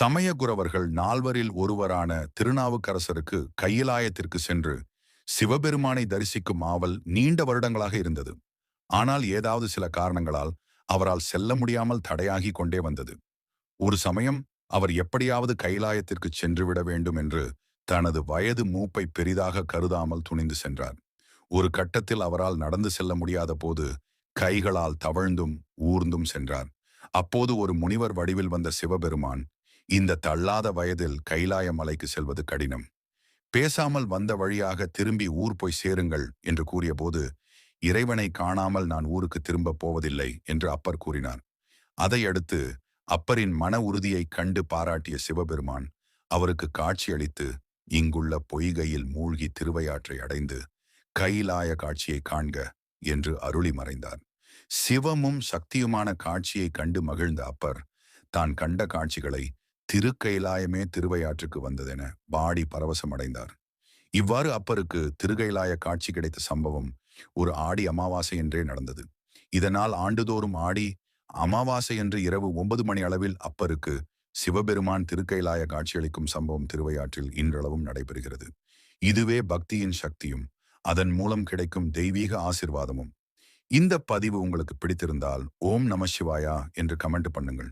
சமயகுரவர்கள் நால்வரில் ஒருவரான திருநாவுக்கரசருக்கு கையிலாயத்திற்கு சென்று சிவபெருமானை தரிசிக்கும் ஆவல் நீண்ட வருடங்களாக இருந்தது. ஆனால் ஏதாவது சில காரணங்களால் அவரால் செல்ல முடியாமல் தடையாகி கொண்டே வந்தது. ஒரு சமயம் அவர் எப்படியாவது கைலாயத்திற்கு சென்று விட வேண்டும் என்று தனது வயது மூப்பை பெரிதாக கருதாமல் துணிந்து சென்றார். ஒரு கட்டத்தில் அவரால் நடந்து செல்ல முடியாத போது கைகளால் தவழ்ந்தும் ஊர்ந்தும் சென்றார். அப்போது ஒரு முனிவர் வடிவில் வந்த சிவபெருமான், இந்த தள்ளாத வயதில் கைலாய மலைக்கு செல்வது கடினம். பேசாமல் வந்த வழியாக திரும்பி ஊர் போய் சேருங்கள் என்று கூறியபோது, இறைவனை காணாமல் நான் ஊருக்கு திரும்ப போவதில்லை என்று அப்பர் கூறினார். அதையடுத்து அப்பரின் மன உறுதியை கண்டு பாராட்டிய சிவபெருமான் அவருக்கு காட்சியளித்து, இங்குள்ள பொய்கையில் மூழ்கி திருவையாற்றை அடைந்து கைலாய காட்சியை காண்க என்று அருளி மறைந்தார். சிவமும் சக்தியுமான காட்சியை கண்டு மகிழ்ந்த அப்பர் தான் கண்ட காட்சிகளை திருக்கைலாயமே திருவையாற்றுக்கு வந்ததென பாடி பரவசமடைந்தார். இவ்வாறு அப்பருக்கு திருக்கைலாய காட்சி கிடைத்த சம்பவம் ஒரு ஆடி அமாவாசை என்றே நடந்தது. இதனால் ஆண்டுதோறும் ஆடி அமாவாசை என்று இரவு 9 மணி அளவில் அப்பருக்கு சிவபெருமான் திருக்கைலாய காட்சியளிக்கும் சம்பவம் திருவையாற்றில் இன்றளவும் நடைபெறுகிறது. இதுவே பக்தியின் சக்தியும் அதன் மூலம் கிடைக்கும் தெய்வீக ஆசிர்வாதமும். இந்த பதிவு உங்களுக்கு பிடித்திருந்தால் ஓம் நம சிவாயா என்று கமெண்ட் பண்ணுங்கள்.